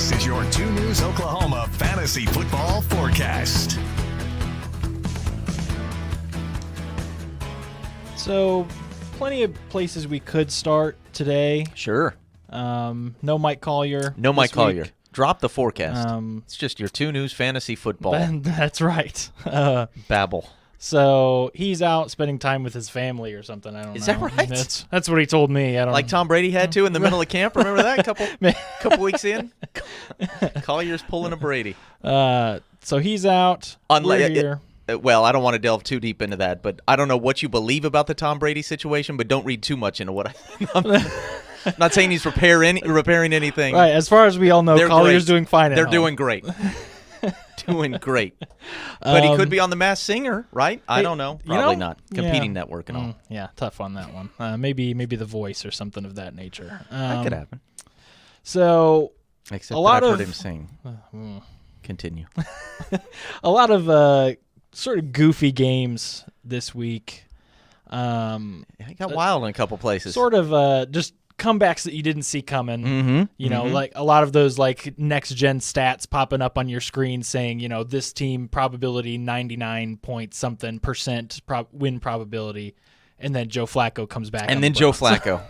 This is your 2 News Oklahoma Fantasy Football Forecast. So, plenty of places we could start today. Sure. No Mike Collier. No Mike this Collier. week. Drop the forecast. It's just your 2 News Fantasy Football. That's right. Babble. So he's out spending time with his family or something. I don't know. Is that right? That's what he told me. I don't Like Tom Brady had to in the middle of camp. Remember that? Couple weeks in? Collier's pulling a Brady. So he's out. We're here. Well, I don't want to delve too deep into that, but I don't know what you believe about the Tom Brady situation, but don't read too much into what I'm not saying he's repairing anything. Right. As far as we all know, Collier's doing fine. They're doing great. Doing great. But he could be on The Masked Singer, right? I don't know. Probably not. Competing network and all. Yeah, tough on that one. Maybe The Voice or something of that nature. That could happen. So Except a lot I've of heard him sing. Continue. a lot of sort of goofy games this week. He got wild in a couple places. Sort of just comebacks that you didn't see coming. Mm-hmm. You know, like a lot of those like next gen stats popping up on your screen saying, this team probability 99 point something percent win probability, and then Joe Flacco comes back. And then Joe Flacco.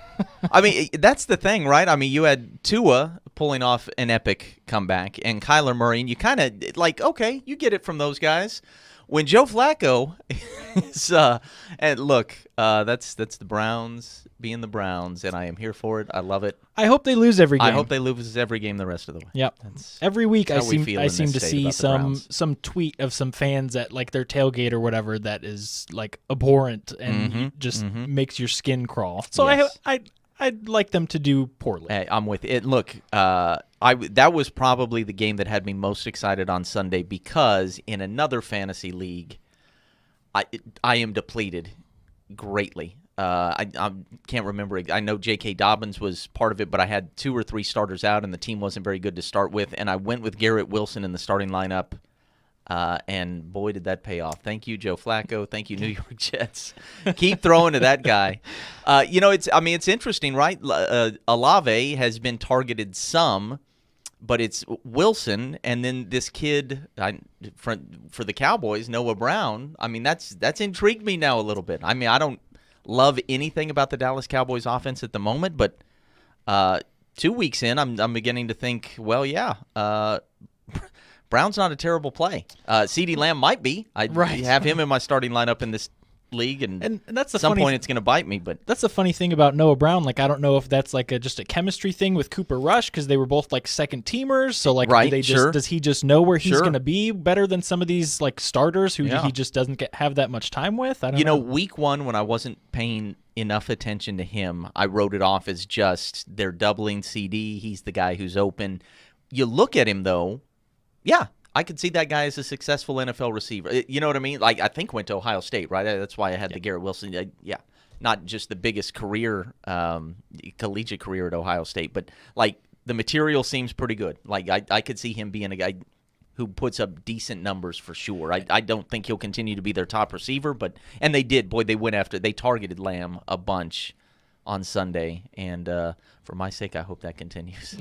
I mean, that's the thing, right? I mean, you had Tua pulling off an epic comeback and Kyler Murray, and you kind of like, okay, you get it from those guys. When Joe Flacco is, and look, that's the Browns being the Browns, and I am here for it. I love it. I hope they lose every game. I hope they lose every game the rest of the way. Yep. Every week I seem to see some tweet of some fans at like their tailgate or whatever that is like abhorrent and just makes your skin crawl. So yes. I'd like them to do poorly. Hey, I'm with it. Look, that was probably the game that had me most excited on Sunday because in another fantasy league, I am depleted greatly. I can't remember. I know J.K. Dobbins was part of it, but I had 2 or 3 starters out, and the team wasn't very good to start with. And I went with Garrett Wilson in the starting lineup, and boy, did that pay off. Thank you, Joe Flacco. Thank you, New York Jets. Keep throwing to that guy. It's interesting, right? Olave has been targeted some, but it's Wilson, and then this kid for the Cowboys, Noah Brown. I mean, that's intrigued me now a little bit. I mean, I don't love anything about the Dallas Cowboys offense at the moment, but 2 weeks in, I'm beginning to think, well, yeah, Brown's not a terrible play. CeeDee Lamb might be. I have him in my starting lineup in this league, and that's at some point it's going to bite me. But that's the funny thing about Noah Brown. Like, I don't know if that's like just a chemistry thing with Cooper Rush because they were both like second teamers. So like, does he just know where he's going to be better than some of these like starters who he just doesn't have that much time with? I don't know. Week 1 when I wasn't paying enough attention to him, I wrote it off as just they're doubling CD. He's the guy who's open. You look at him though, yeah. I could see that guy as a successful NFL receiver. You know what I mean? Like, I think went to Ohio State, right? That's why I had the Garrett Wilson. Not just the biggest career, collegiate career at Ohio State, but, like, the material seems pretty good. Like, I could see him being a guy who puts up decent numbers for sure. I don't think he'll continue to be their top receiver, and they did. Boy, they targeted Lamb a bunch on Sunday, and for my sake, I hope that continues.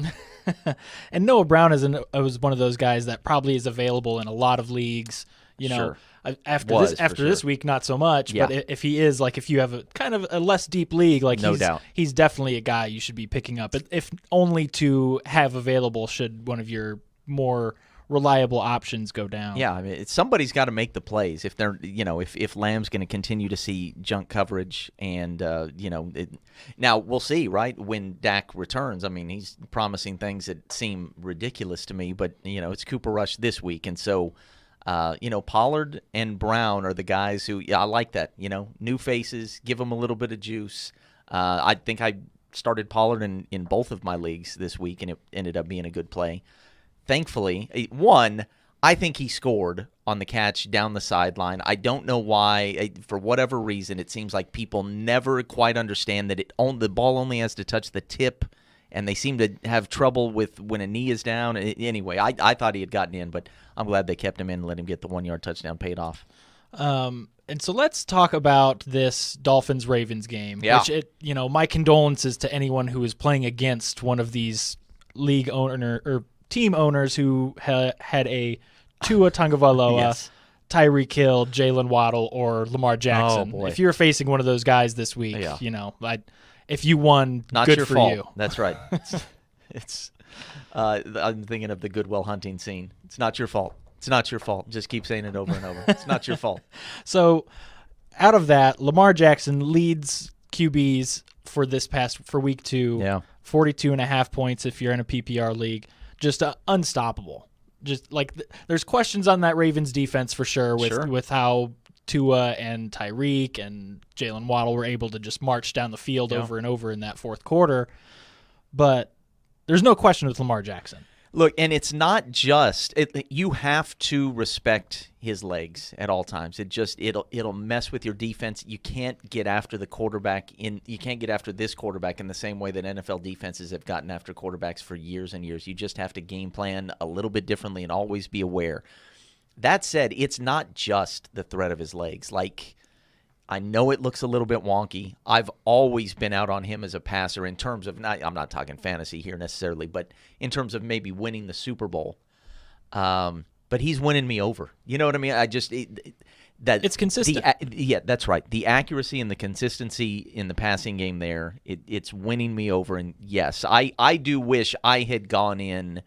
And Noah Brown was one of those guys that probably is available in a lot of leagues. Sure. After this week, not so much. Yeah. But if he is, like, if you have a kind of a less deep league, like no doubt, he's definitely a guy you should be picking up. If only to have available should one of your more reliable options go down. Yeah, I mean, somebody's got to make the plays if they're, if Lamb's going to continue to see junk coverage, and now we'll see, right? When Dak returns, I mean, he's promising things that seem ridiculous to me, but it's Cooper Rush this week, and so Pollard and Brown are the guys who, I like that. New faces, give them a little bit of juice. I think I started Pollard in both of my leagues this week, and it ended up being a good play. Thankfully, I think he scored on the catch down the sideline. I don't know why. For whatever reason, it seems like people never quite understand that the ball only has to touch the tip, and they seem to have trouble with when a knee is down. Anyway, I thought he had gotten in, but I'm glad they kept him in and let him get the 1-yard touchdown paid off. And so let's talk about this Dolphins Ravens game. Yeah. Which my condolences to anyone who is playing against one of these league owner or team owners who had a Tua Tagovailoa, yes. Tyreek Hill, Jalen Waddle, or Lamar Jackson. Oh, boy. If you're facing one of those guys this week, if you won, not good your for fault. you. That's right. It's I'm thinking of the Goodwill Hunting scene. It's not your fault. It's not your fault. Just keep saying it over and over. It's not your fault. So, out of that, Lamar Jackson leads QBs for week 2. Yeah. 42.5 points if you're in a PPR league. Just unstoppable. Just like there's questions on that Ravens defense for sure with how Tua and Tyreek and Jalen Waddle were able to just march down the field over and over in that fourth quarter. But there's no question with Lamar Jackson. Look, and it's not just you have to respect his legs at all times. It'll mess with your defense. You can't get after the quarterback you can't get after this quarterback in the same way that NFL defenses have gotten after quarterbacks for years and years. You just have to game plan a little bit differently and always be aware. That said, it's not just the threat of his legs. Like, I know it looks a little bit wonky. I've always been out on him as a passer in terms of I'm not talking fantasy here necessarily, but in terms of maybe winning the Super Bowl. But he's winning me over. You know what I mean? It's consistent. Yeah, that's right. The accuracy and the consistency in the passing game there, it's winning me over. And yes, I do wish I had gone in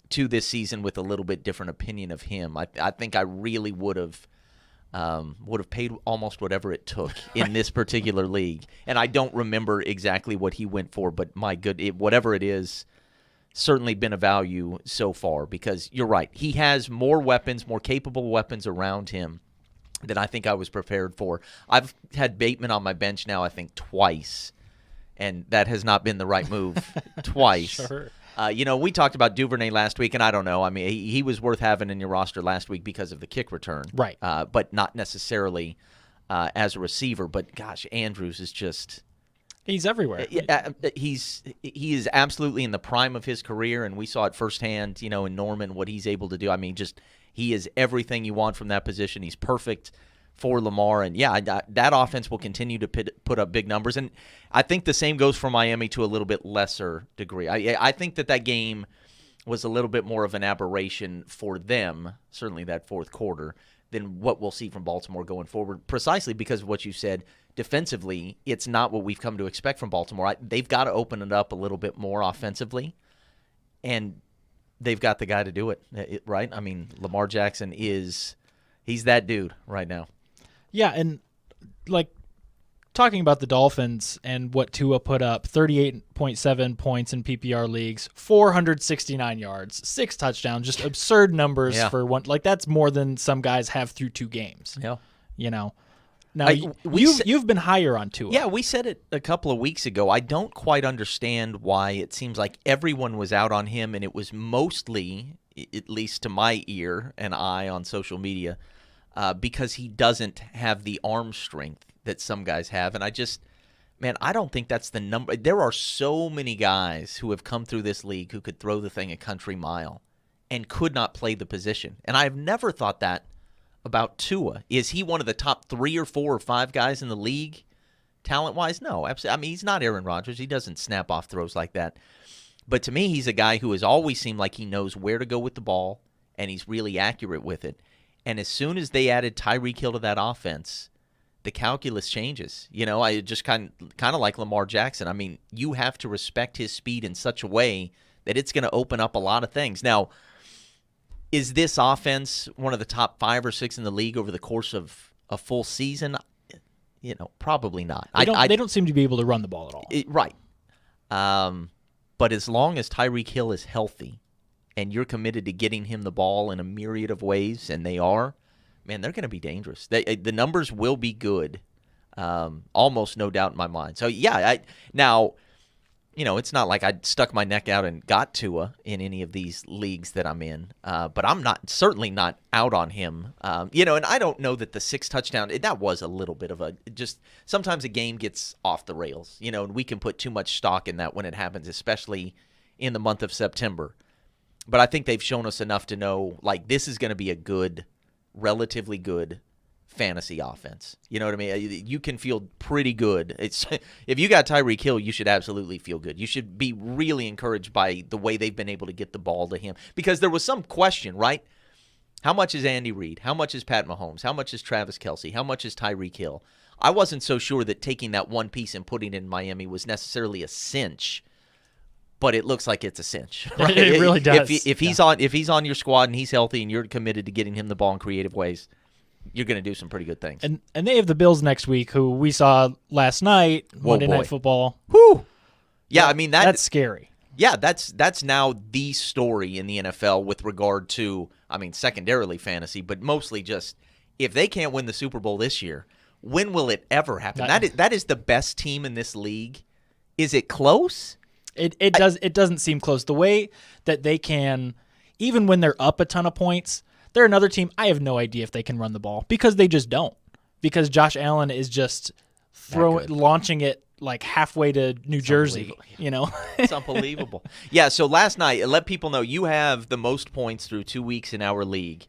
to this season with a little bit different opinion of him. I think I really would have paid almost whatever it took in this particular league. And I don't remember exactly what he went for, but my whatever it is, certainly been a value so far because you're right. He has more weapons, more capable weapons around him than I think I was prepared for. I've had Bateman on my bench now, I think, twice, and that has not been the right move twice. Sure. We talked about Duvernay last week, and I don't know. I mean, he was worth having in your roster last week because of the kick return. Right. But not necessarily as a receiver. But, gosh, Andrews is just – he's everywhere. He is absolutely in the prime of his career, and we saw it firsthand, in Norman, what he's able to do. I mean, he is everything you want from that position. He's perfect for Lamar, and that offense will continue to put up big numbers. And I think the same goes for Miami to a little bit lesser degree. I think that game was a little bit more of an aberration for them, certainly that fourth quarter, than what we'll see from Baltimore going forward, precisely because of what you said. Defensively, it's not what we've come to expect from Baltimore. They've got to open it up a little bit more offensively, and they've got the guy to do it, right? I mean, Lamar Jackson he's that dude right now. Yeah, and talking about the Dolphins and what Tua put up, 38.7 points in PPR leagues, 469 yards, 6 touchdowns, just absurd numbers for one. That's more than some guys have through 2 games. Yeah. Now, you've been higher on Tua. Yeah, we said it a couple of weeks ago. I don't quite understand why it seems like everyone was out on him, and it was mostly, at least to my ear and eye on social media, because he doesn't have the arm strength that some guys have. And I don't think that's the number. There are so many guys who have come through this league who could throw the thing a country mile and could not play the position. And I've never thought that about Tua. Is he one of the top 3 or 4 or 5 guys in the league talent-wise? No, absolutely. I mean, he's not Aaron Rodgers. He doesn't snap off throws like that. But to me, he's a guy who has always seemed like he knows where to go with the ball, and he's really accurate with it. And as soon as they added Tyreek Hill to that offense, the calculus changes. I just kind of like Lamar Jackson. I mean, you have to respect his speed in such a way that it's going to open up a lot of things. Now, is this offense one of the top 5 or 6 in the league over the course of a full season? Probably not. They don't seem to be able to run the ball at all. Right. But as long as Tyreek Hill is healthy and you're committed to getting him the ball in a myriad of ways, and they are, man, they're going to be dangerous. The numbers will be good, almost no doubt in my mind. So, yeah, now, it's not like I stuck my neck out and got Tua in any of these leagues that I'm in, but I'm certainly not out on him. And I don't know that the 6 touchdown, that was a little bit of sometimes a game gets off the rails, and we can put too much stock in that when it happens, especially in the month of September. But I think they've shown us enough to know, this is going to be a relatively good fantasy offense. You know what I mean? You can feel pretty good. If you got Tyreek Hill, you should absolutely feel good. You should be really encouraged by the way they've been able to get the ball to him. Because there was some question, right? How much is Andy Reid? How much is Pat Mahomes? How much is Travis Kelce? How much is Tyreek Hill? I wasn't so sure that taking that one piece and putting it in Miami was necessarily a cinch, but it looks like it's a cinch. Right? It really does. If he's on your squad and he's healthy and you're committed to getting him the ball in creative ways, you're going to do some pretty good things. And they have the Bills next week, who we saw last night, Monday Night Football. Whew. Yeah, I mean that's scary. Yeah, that's now the story in the NFL with regard to, I mean, secondarily fantasy, but mostly just if they can't win the Super Bowl this year, when will it ever happen? That is the best team in this league. Is it close? It doesn't seem close. The way that they can, even when they're up a ton of points, they're another team. I have no idea if they can run the ball because they just don't. Because Josh Allen is just launching it like halfway to New Jersey. You know, it's unbelievable. Yeah. So last night, let people know you have the most points through 2 weeks in our league,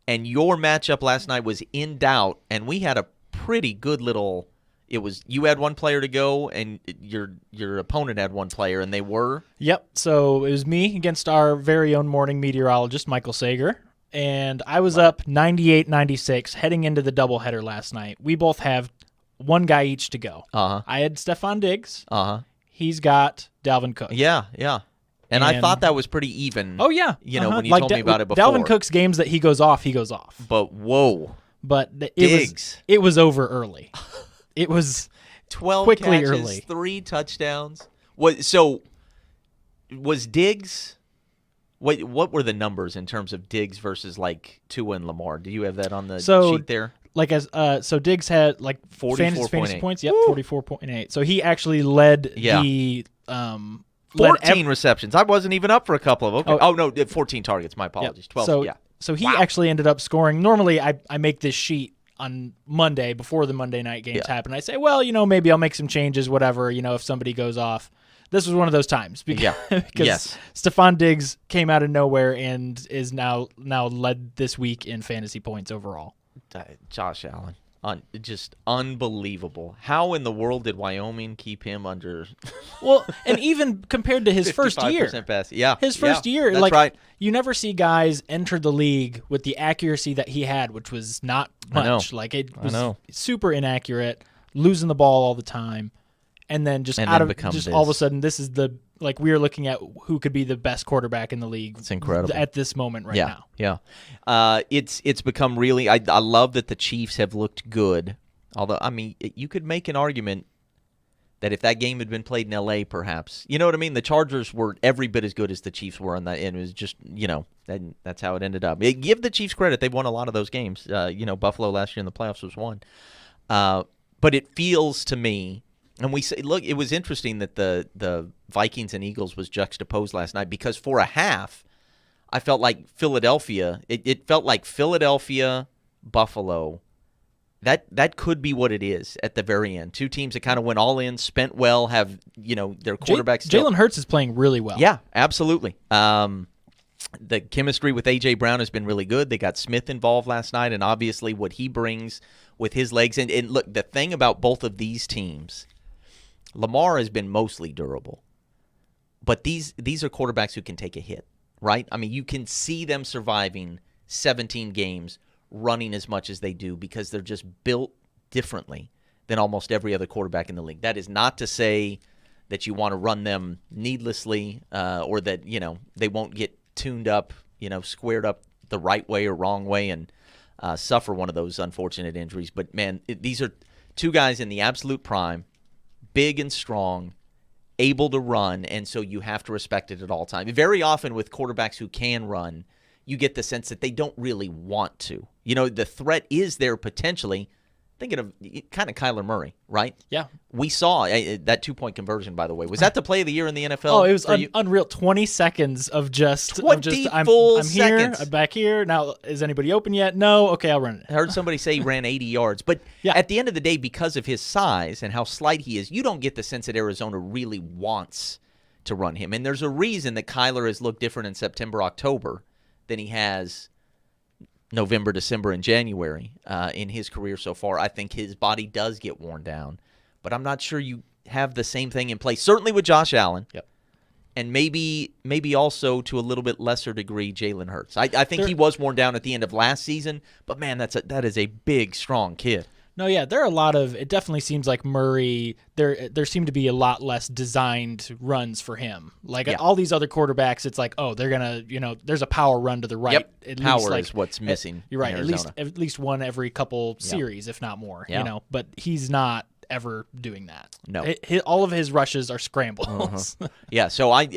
and your matchup last night was in doubt, and we had a pretty good little. It was you had one player to go, and your opponent had one player, and they were. Yep. So it was me against our very own morning meteorologist, Michael Sager. And I was up 98-96 heading into the doubleheader last night. We both have one guy each to go. I had Stephon Diggs. He's got Dalvin Cook. Yeah. And I thought that was pretty even. Oh, yeah. You know, when you told me about it before. Dalvin Cook's games that he goes off, he goes off. But, whoa. But Diggs. It was over early. It was 12 quickly catches, early. 3 touchdowns. So, was Diggs... What were the numbers in terms of Diggs versus like Tua and Lamar? Do you have that on the sheet there? So Diggs had like 44.8 points. Yep, 44.8. So he actually led the 14 receptions. I wasn't even up for a couple of. Okay. Oh no, 14 targets. My apologies. 12. So he actually ended up scoring. Normally, I make this sheet on Monday before the Monday night games happen. I say, well, maybe I'll make some changes, whatever. If somebody goes off. This was one of those times because Stephon Diggs came out of nowhere and is now led this week in fantasy points overall. Josh Allen, just unbelievable. How in the world did Wyoming keep him under? Well, and even compared to his first year, pass. His first year, that's right. You never see guys enter the league with the accuracy that he had, which was not much. Like it was super inaccurate, losing the ball all the time. And then all of a sudden, this is we are looking at who could be the best quarterback in the league. It's incredible at this moment now. Yeah. It's become really. I love that the Chiefs have looked good. Although I mean, you could make an argument that if that game had been played in L.A., perhaps you know what I mean. The Chargers were every bit as good as the Chiefs were on that, and it was just that's how it ended up. Give the Chiefs credit; they've won a lot of those games. Buffalo last year in the playoffs was one, but it feels to me. And we say, look, it was interesting that the Vikings and Eagles was juxtaposed last night because for a half, I felt like Philadelphia. It felt like Philadelphia, Buffalo. That could be what it is at the very end. Two teams that kind of went all in, spent well, have their quarterbacks. Jalen Hurts is playing really well. Yeah, absolutely. The chemistry with A.J. Brown has been really good. They got Smith involved last night, and obviously what he brings with his legs. And look, the thing about both of these teams. Lamar has been mostly durable, but these are quarterbacks who can take a hit, right? I mean, you can see them surviving 17 games, running as much as they do because they're just built differently than almost every other quarterback in the league. That is not to say that you want to run them needlessly or that, they won't get tuned up, squared up the right way or wrong way and suffer one of those unfortunate injuries. But, man, these are two guys in the absolute prime. Big and strong, able to run, and so you have to respect it at all times. Very often with quarterbacks who can run, you get the sense that they don't really want to. The threat is there potentially. Thinking of kind of Kyler Murray, right? Yeah. We saw that 2-point conversion, by the way. Was that the play of the year in the NFL? Oh, it was unreal. 20 seconds of just... 20 I'm full here, seconds. I'm back here. Now, is anybody open yet? No? Okay, I'll run it. I heard somebody say he ran 80 yards. But at the end of the day, because of his size and how slight he is, you don't get the sense that Arizona really wants to run him. And there's a reason that Kyler has looked different in September, October than he has November, December, and January in his career so far. I think his body does get worn down, but I'm not sure you have the same thing in place. Certainly with Josh Allen. Yep. And maybe also to a little bit lesser degree, Jalen Hurts. I think he was worn down at the end of last season, but man, that is a big, strong kid. No, yeah, there are a lot of. It definitely seems like Murray. There seem to be a lot less designed runs for him. Like all these other quarterbacks, it's like, oh, they're gonna, there's a power run to the right. Yep. At power least, is what's missing. You're right. In Arizona. At least one every couple series, if not more. Yeah. But he's not ever doing that. No, all of his rushes are scrambles. Yeah, so I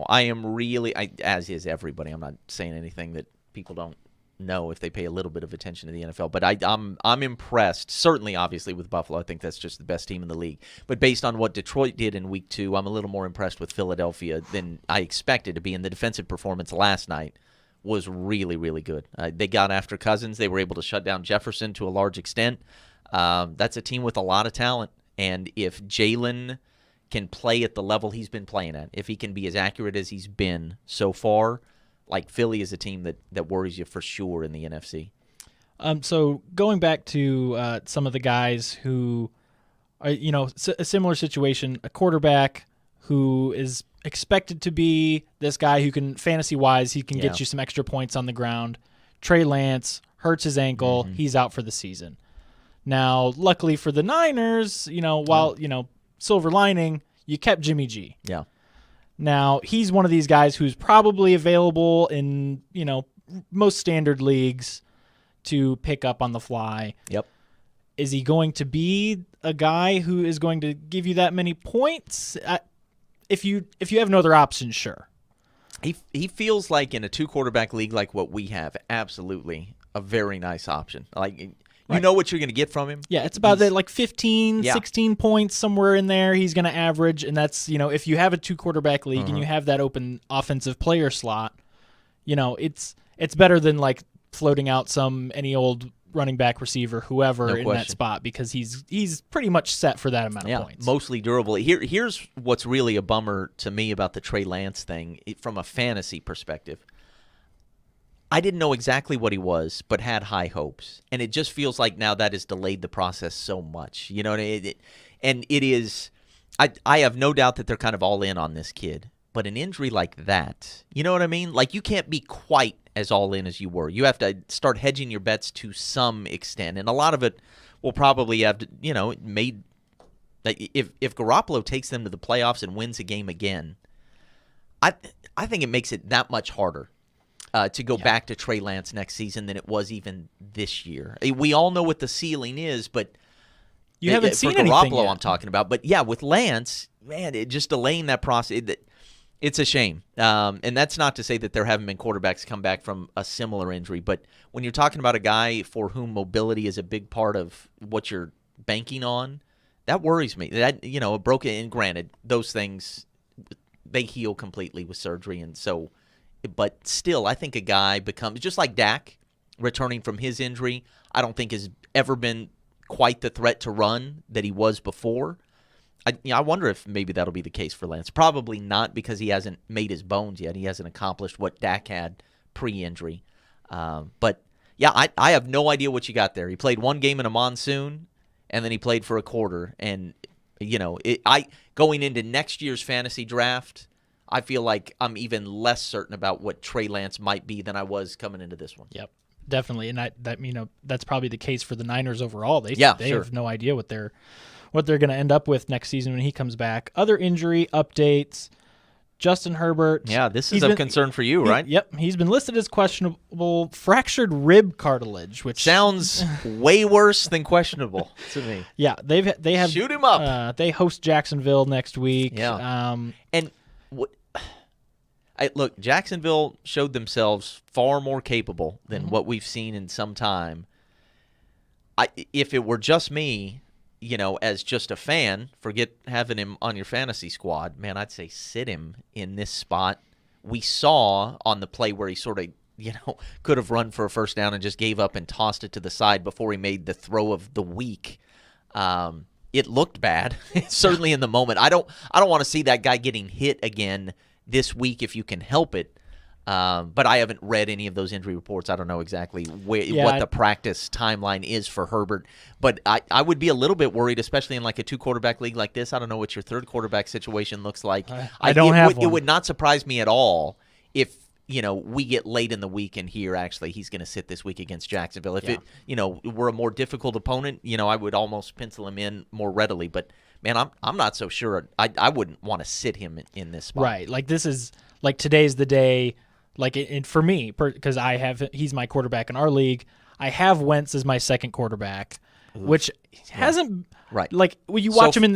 am really, as is everybody. I'm not saying anything that people don't know if they pay a little bit of attention to the NFL, but I'm impressed. Certainly, obviously, with Buffalo, I think that's just the best team in the league. But based on what Detroit did in Week 2, I'm a little more impressed with Philadelphia than I expected to be. And the defensive performance last night was really, really good. They got after Cousins. They were able to shut down Jefferson to a large extent. That's a team with a lot of talent, and if Jalen can play at the level he's been playing at, if he can be as accurate as he's been so far, like Philly is a team that worries you for sure in the NFC. So going back to some of the guys who are, a similar situation, a quarterback who is expected to be this guy who can, fantasy-wise, he can get you some extra points on the ground. Trey Lance hurts his ankle. He's out for the season. Now, luckily for the Niners, while, silver lining, you kept Jimmy G. Yeah. Now, he's one of these guys who's probably available in, most standard leagues to pick up on the fly. Yep. Is he going to be a guy who is going to give you that many points? If you have no other options, sure. He feels like in a 2-quarterback league like what we have, absolutely a very nice option. Like, you know what you're going to get from him. Yeah, it's about 15, 16 points, somewhere in there he's going to average. And that's, if you have a 2-quarterback league and you have that open offensive player slot, it's better than like floating out any old running back, receiver, whoever in that spot, because he's pretty much set for that amount of points. Mostly durable. Here's what's really a bummer to me about the Trey Lance thing from a fantasy perspective. I didn't know exactly what he was, but had high hopes. And it just feels like now that has delayed the process so much. And it is – I have no doubt that they're kind of all in on this kid. But an injury like that, you know what I mean? Like, you can't be quite as all in as you were. You have to start hedging your bets to some extent. And a lot of it will probably have, made – if Garoppolo takes them to the playoffs and wins a game again, I think it makes it that much harder. To go back to Trey Lance next season than it was even this year. We all know what the ceiling is, but you haven't seen for anything Garoppolo yet. I'm talking about. But yeah, with Lance, man, it just delaying that process. It's a shame. And that's not to say that there haven't been quarterbacks come back from a similar injury. But when you're talking about a guy for whom mobility is a big part of what you're banking on, that worries me. That a broken, and granted, those things they heal completely with surgery, and so. But still, I think a guy becomes, just like Dak, returning from his injury, I don't think has ever been quite the threat to run that he was before. I wonder if maybe that'll be the case for Lance. Probably not, because he hasn't made his bones yet. He hasn't accomplished what Dak had pre-injury. But, yeah, I have no idea what you got there. He played one game in a monsoon, and then he played for a quarter. And, going into next year's fantasy draft, I feel like I'm even less certain about what Trey Lance might be than I was coming into this one. Yep, definitely, and that's probably the case for the Niners overall. They sure. have no idea what they're going to end up with next season when he comes back. Other injury updates: Justin Herbert. Yeah, this is of concern for you, right? Yep, he's been listed as questionable fractured rib cartilage, which sounds way worse than questionable to me. Yeah, they have shoot him up. They host Jacksonville next week. Yeah, and what. Look, Jacksonville showed themselves far more capable than what we've seen in some time. If it were just me, as just a fan, forget having him on your fantasy squad, man, I'd say sit him in this spot. We saw on the play where he sort of, could have run for a first down and just gave up and tossed it to the side before he made the throw of the week. It looked bad, certainly in the moment. I don't want to see that guy getting hit again this week if you can help it. But I haven't read any of those injury reports. I don't know exactly what the practice timeline is for Herbert. But I would be a little bit worried, especially in like a 2-quarterback league like this. I don't know what your third quarterback situation looks like. I don't have one. It would not surprise me at all if we get late in the week and hear actually he's going to sit this week against Jacksonville. If it we're a more difficult opponent, I would almost pencil him in more readily. But man, I'm not so sure. I wouldn't want to sit him in this spot. Right. Like this is like today's the day. Like for me, because he's my quarterback in our league. I have Wentz as my second quarterback, which hasn't right. Like when you watch him in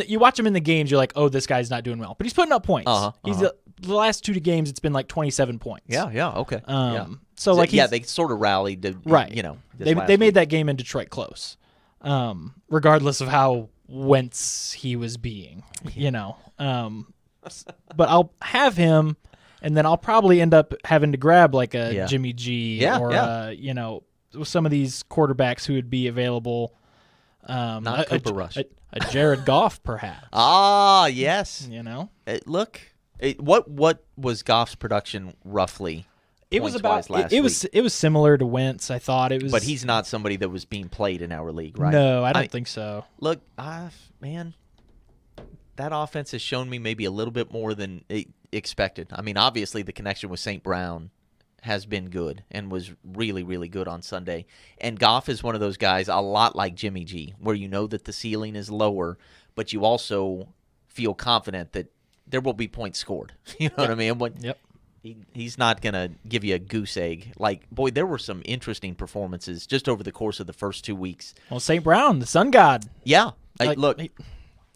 the games, you're like, oh, this guy's not doing well, but he's putting up points. He's the last 2 games, it's been like 27 points. Yeah, okay. So like they sort of rallied to They made that game in Detroit close, regardless of how Wentz he was being, But I'll have him. And then I'll probably end up having to grab like a Jimmy G or some of these quarterbacks who would be available. Not Cooper Rush. A Jared Goff, perhaps. Yes. Look, what was Goff's production roughly? It was about last week? It was similar to Wentz. I thought it was, but he's not somebody that was being played in our league, right? No, I don't think so. Look, man, that offense has shown me maybe a little bit more than expected. I mean, obviously the connection with St. Brown has been good and was really, really good on Sunday. And Goff is one of those guys, a lot like Jimmy G, where you know that the ceiling is lower, but you also feel confident that there will be points scored. You know what I mean? Yep. He's not going to give you a goose egg. Like, boy, there were some interesting performances just over the course of the first 2 weeks. Well, St. Brown, the sun god. Yeah. Look.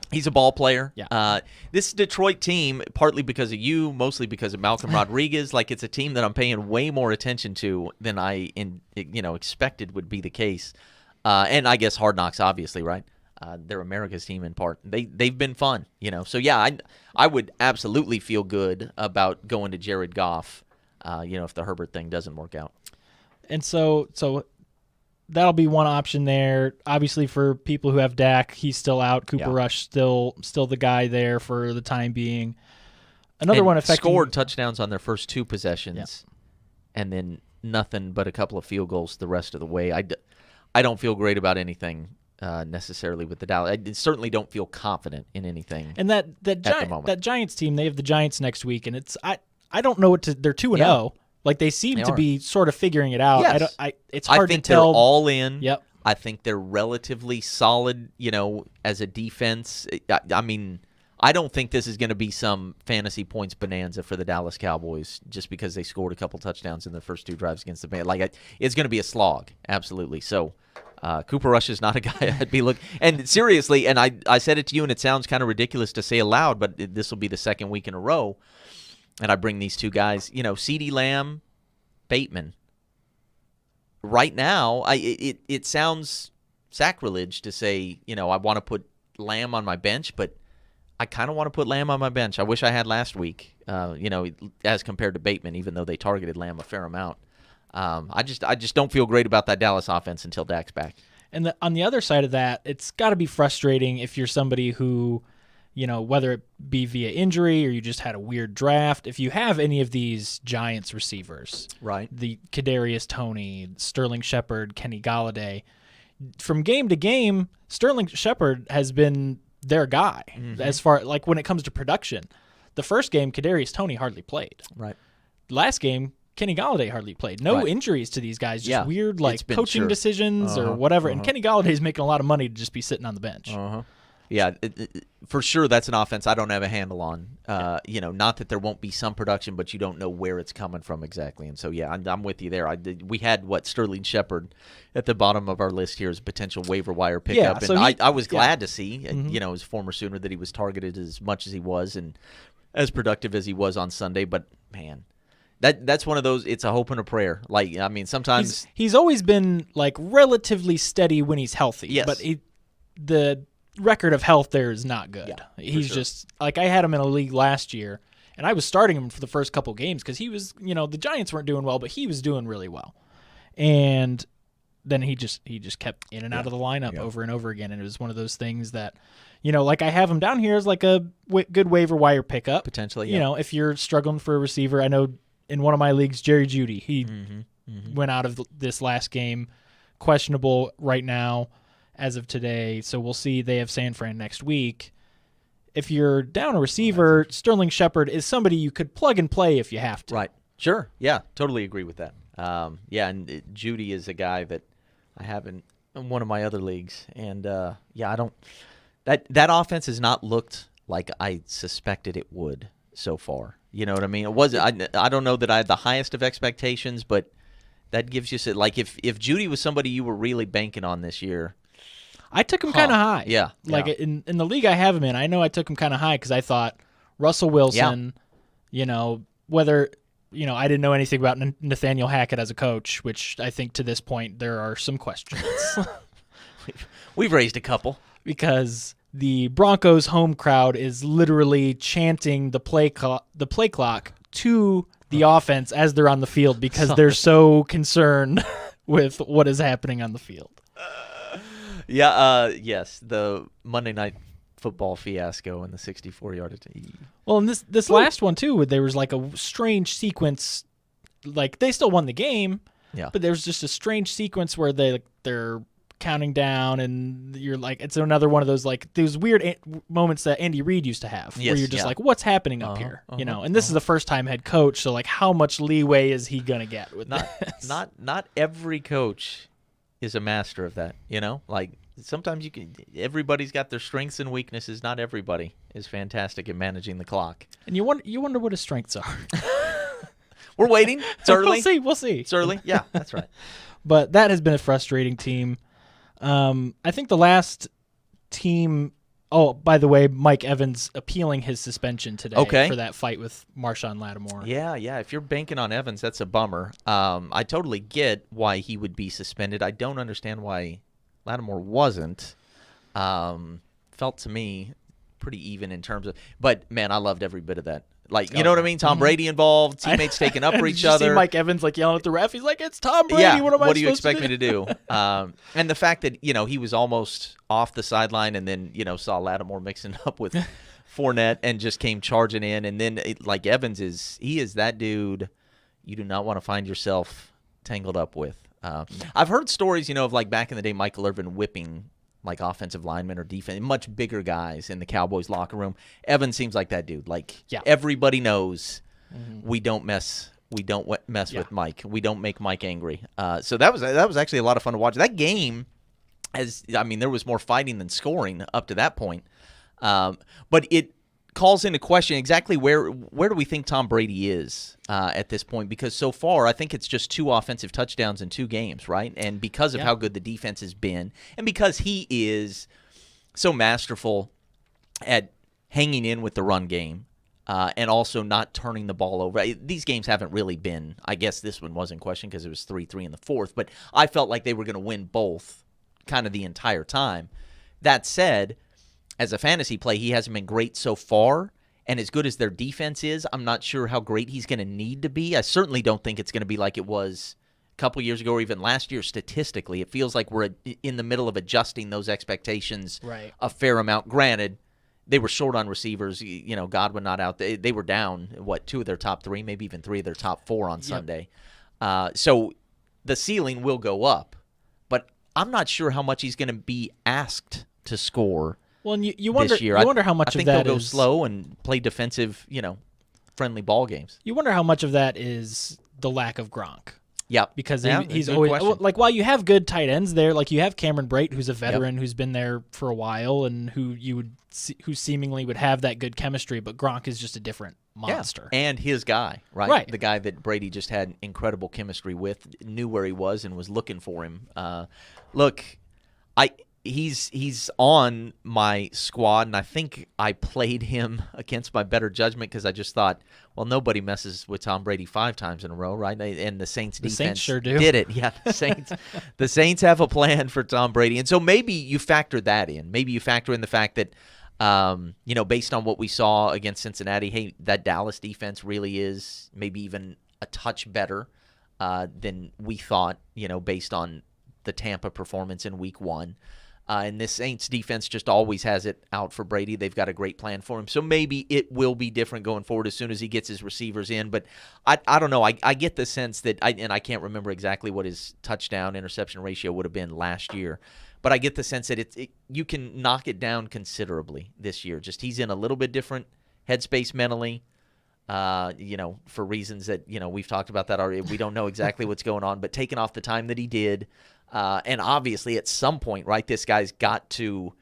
He's a ball player. Yeah. This Detroit team, partly because of you, mostly because of Malcolm Rodriguez, like it's a team that I'm paying way more attention to than I expected would be the case. And I guess Hard Knocks, obviously, right? They're America's team in part. They've been fun, So yeah, I would absolutely feel good about going to Jared Goff, if the Herbert thing doesn't work out. And so that'll be one option there. Obviously, for people who have Dak, he's still out. Cooper Rush still the guy there for the time being. Another one affecting scored touchdowns on their first 2 possessions, and then nothing but a couple of field goals the rest of the way. I don't feel great about anything necessarily with the Dallas. I certainly don't feel confident in anything. And that Giants team, they have the Giants next week, and it's I don't know what to. They're 2-0. Like they seem to be sort of figuring it out. Yes. It's hard to tell. I think they're all in. Yep. I think they're relatively solid, as a defense. I mean, I don't think this is going to be some fantasy points bonanza for the Dallas Cowboys just because they scored a couple touchdowns in the first 2 drives against the Bears. Like it's going to be a slog, absolutely. So Cooper Rush is not a guy I'd be looking. And seriously, and I said it to you, and it sounds kind of ridiculous to say aloud, but this will be the second week in a row. And I bring these 2 guys, CeeDee Lamb, Bateman. Right now, it sounds sacrilege to say, I want to put Lamb on my bench, but I kind of want to put Lamb on my bench. I wish I had last week, as compared to Bateman, even though they targeted Lamb a fair amount. I just don't feel great about that Dallas offense until Dak's back. And on the other side of that, it's got to be frustrating if you're somebody who, whether it be via injury or you just had a weird draft, if you have any of these Giants receivers, right? The Kadarius Toney, Sterling Shepard, Kenny Golladay, from game to game, Sterling Shepard has been their guy as far like when it comes to production. The first game, Kadarius Toney hardly played. Right. Last game, Kenny Golladay hardly played. No injuries to these guys, just weird coaching decisions or whatever. And Kenny Galladay's making a lot of money to just be sitting on the bench. Yeah, for sure that's an offense I don't have a handle on. Not that there won't be some production, but you don't know where it's coming from exactly. And so, yeah, I'm with you there. We had, Sterling Shepard at the bottom of our list here as a potential waiver wire pickup. So and I was glad to see, as a former Sooner, that he was targeted as much as he was and as productive as he was on Sunday. But, man, that's one of those, it's a hope and a prayer. Like, I mean, sometimes. He's always been, relatively steady when he's healthy. Yes. But the record of health there is not good. Yeah, he's just I had him in a league last year, and I was starting him for the first couple games because he was, the Giants weren't doing well, but he was doing really well, and then he just kept in and out of the lineup over and over again, and it was one of those things that, I have him down here as like a good waiver wire pickup potentially. If you're struggling for a receiver, I know in one of my leagues, Jerry Jeudy. He went out of this last game, questionable right now as of today. So we'll see. They have San Fran next week. If you're down a receiver, Sterling Shepard is somebody you could plug and play if you have to. Right. Sure. Yeah, totally agree with that. And Jeudy is a guy that I have in one of my other leagues. And, I don't – that offense has not looked like I suspected it would so far. You know what I mean? It wasn't. I don't know that I had the highest of expectations, but that gives you – like if Jeudy was somebody you were really banking on this year – I took him kind of high. Yeah. Like in the league I have him in, I know I took him kind of high because I thought Russell Wilson, whether, I didn't know anything about Nathaniel Hackett as a coach, which I think to this point there are some questions. We've raised a couple. Because the Broncos home crowd is literally chanting the play clock to the offense as they're on the field because they're so concerned with what is happening on the field. Yes, the Monday Night Football fiasco and the 64-yard attempt. Well, and this last one, too, there was like a strange sequence. Like, they still won the game, but there was just a strange sequence where they're counting down, and you're like, it's another one of those, like, those weird moments that Andy Reid used to have, where you're just like, what's happening up here? And this is the first time head coach, so, like, how much leeway is he going to get with this? Not every coach is a master of that, Like, sometimes everybody's got their strengths and weaknesses. Not everybody is fantastic at managing the clock. And you wonder what his strengths are. We're waiting. It's early. We'll see. It's early. Yeah, that's right. But that has been a frustrating team. I think the last team. Oh, by the way, Mike Evans appealing his suspension today for that fight with Marshawn Lattimore. Yeah. If you're banking on Evans, that's a bummer. I totally get why he would be suspended. I don't understand why Lattimore wasn't. Felt to me pretty even in terms of. But man, I loved every bit of that. Like, you know what I mean? Tom Brady involved, teammates taking up for each other. See Mike Evans like yelling at the ref. He's like, "It's Tom Brady. Yeah, what am I supposed to do?" What do you expect me to do? And the fact that he was almost off the sideline, and then saw Lattimore mixing up with Fournette, and just came charging in. And then Evans is that dude you do not want to find yourself tangled up with. I've heard stories, of like back in the day, Michael Irvin whipping like offensive linemen or defense, much bigger guys in the Cowboys locker room. Evans seems like that dude. Like everybody knows we don't mess with Mike. We don't make Mike angry. So that was actually a lot of fun to watch. That game, there was more fighting than scoring up to that point. But it calls into question exactly where do we think Tom Brady is at this point, because so far I think it's just 2 offensive touchdowns in 2 games, right? And because of how good the defense has been, and because he is so masterful at hanging in with the run game and also not turning the ball over. These games haven't really been, I guess this one was in question because it was 3-3 in the fourth, but I felt like they were going to win both kind of the entire time. That said, as a fantasy play, he hasn't been great so far, and as good as their defense is, I'm not sure how great he's going to need to be. I certainly don't think it's going to be like it was a couple years ago or even last year statistically. It feels like we're in the middle of adjusting those expectations a fair amount. Granted, they were short on receivers. Godwin not out. They were down, 2 of their top 3, maybe even 3 of their top 4 on Sunday. So the ceiling will go up, but I'm not sure how much he's going to be asked to score. Well, and you wonder how much of that is. I think they'll go slow and play defensive, friendly ball games. You wonder how much of that is the lack of Gronk. Yep. Because he's always like, while you have good tight ends there, like you have Cameron Brate, who's a veteran who's been there for a while and who seemingly would have that good chemistry, but Gronk is just a different monster. Yeah. And his guy, right? The guy that Brady just had incredible chemistry with, knew where he was and was looking for him. Look, He's on my squad, and I think I played him against my better judgment because I just thought, well, nobody messes with Tom Brady 5 times in a row, right? And the Saints defense sure do. Did it. Yeah, the Saints have a plan for Tom Brady. And so maybe you factor that in. Maybe you factor in the fact that, based on what we saw against Cincinnati, hey, that Dallas defense really is maybe even a touch better than we thought, based on the Tampa performance in week 1. And this Saints defense just always has it out for Brady. They've got a great plan for him. So maybe it will be different going forward as soon as he gets his receivers in. But I don't know. I get the sense that, and I can't remember exactly what his touchdown-interception ratio would have been last year, but I get the sense that you can knock it down considerably this year. Just he's in a little bit different headspace mentally, for reasons that, we've talked about that already. We don't know exactly what's going on, but taking off the time that he did. And obviously at some point, right, this guy's got to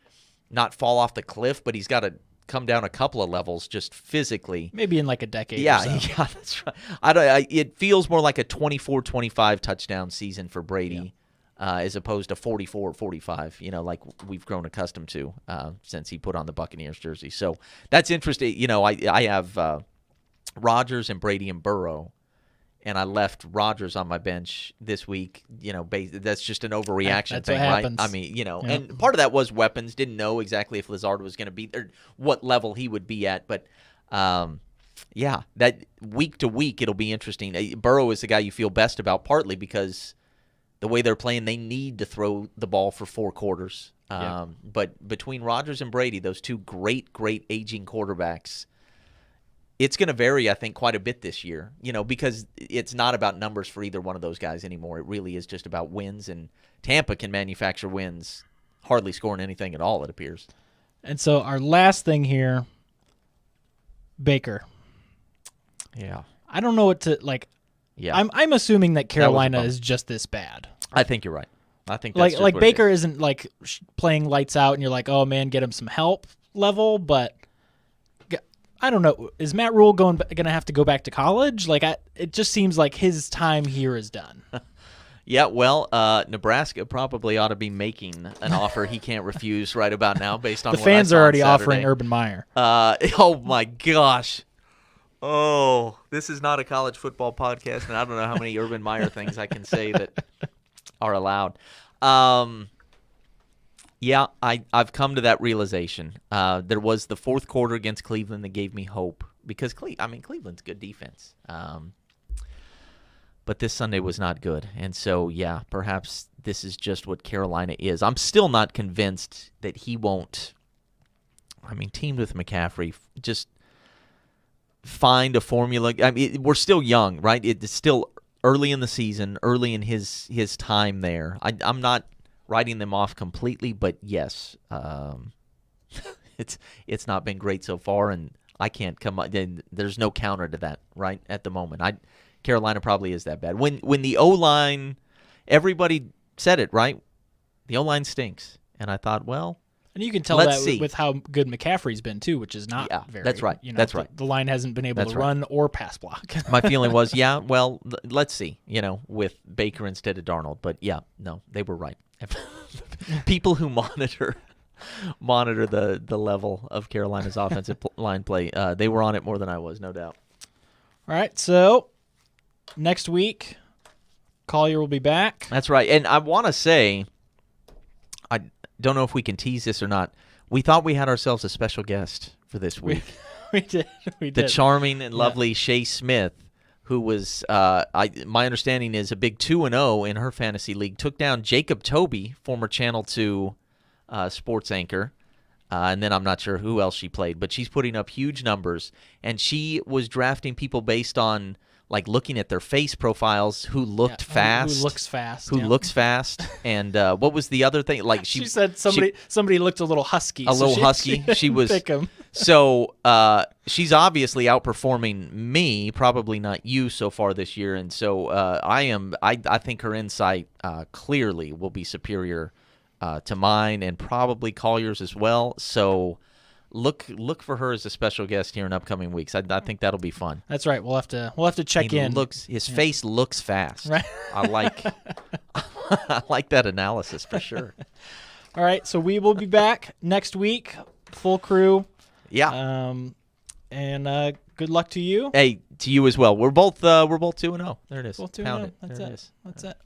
not fall off the cliff, but he's got to come down a couple of levels just physically. Maybe in like a decade yeah, or so. Yeah, that's right. It feels more like a 24-25 touchdown season for Brady as opposed to 44-45, like we've grown accustomed to since he put on the Buccaneers jersey. So that's interesting. I have Rodgers and Brady and Burrow. And I left Rodgers on my bench this week. That's just an overreaction thing, right? I mean, and part of that was weapons. Didn't know exactly if Lazard was going to be or what level he would be at. But, that week to week, it'll be interesting. Burrow is the guy you feel best about, partly because the way they're playing, they need to throw the ball for 4 quarters. But between Rodgers and Brady, those two great aging quarterbacks, it's going to vary, I think, quite a bit this year, because it's not about numbers for either one of those guys anymore. It really is just about wins, and Tampa can manufacture wins, hardly scoring anything at all, it appears. And so our last thing here, Baker. Yeah. I don't know what to, Yeah. I'm assuming that Carolina is just this bad. I think you're right. I think that's like Baker isn't playing lights out and you're like, oh man, get him some help level, but I don't know. Is Matt Rule going to have to go back to college? It just seems like his time here is done. Yeah, well, Nebraska probably ought to be making an offer he can't refuse right about now based on the what fans I saw are already on offering Urban Meyer. Oh, my gosh. Oh, this is not a college football podcast, and I don't know how many Urban Meyer things I can say that are allowed. Yeah, I've come to that realization. There was the fourth quarter against Cleveland that gave me hope because Cleveland's good defense. But this Sunday was not good. And so, yeah, perhaps this is just what Carolina is. I'm still not convinced that he won't, teamed with McCaffrey, just find a formula. We're still young, right? It's still early in the season, early in his time there. I'm not writing them off completely, but yes, it's not been great so far, and I can't come up. There's no counter to that right at the moment. Carolina probably is that bad. When the O-line, everybody said it, right? The O-line stinks, and I thought, well, and you can tell that with how good McCaffrey's been too, which is not very. That's right. That's right. The line hasn't been able to run or pass block. My feeling was, well, let's see, with Baker instead of Darnold, but no, they were right. People who monitor the level of Carolina's offensive line play, they were on it more than I was, no doubt. All right, so next week, Collier will be back. That's right, and I want to say, I don't know if we can tease this or not. We thought we had ourselves a special guest for this week. We did. The charming and lovely Shay Smith, who was, my understanding is, a big 2-0 in her fantasy league, took down Jacob Toby, former Channel 2 sports anchor, and then I'm not sure who else she played, but she's putting up huge numbers, and she was drafting people based on looking at their face profiles, who looked fast, who looks fast, looks fast, and what was the other thing? She said somebody looked a little husky. Husky. She was pick him. So she's obviously outperforming me, probably not you so far this year, and so I think her insight clearly will be superior to mine and probably Collier's as well. So look for her as a special guest here in upcoming weeks. I think that'll be fun. That's right. We'll have to check in. His face looks fast. Right. I like that analysis for sure. All right, so we will be back next week, full crew. Yeah. And good luck to you. Hey, to you as well. We're both 2-0. There it is. Both 2-0. Pound it. That's there it. it is. That's it.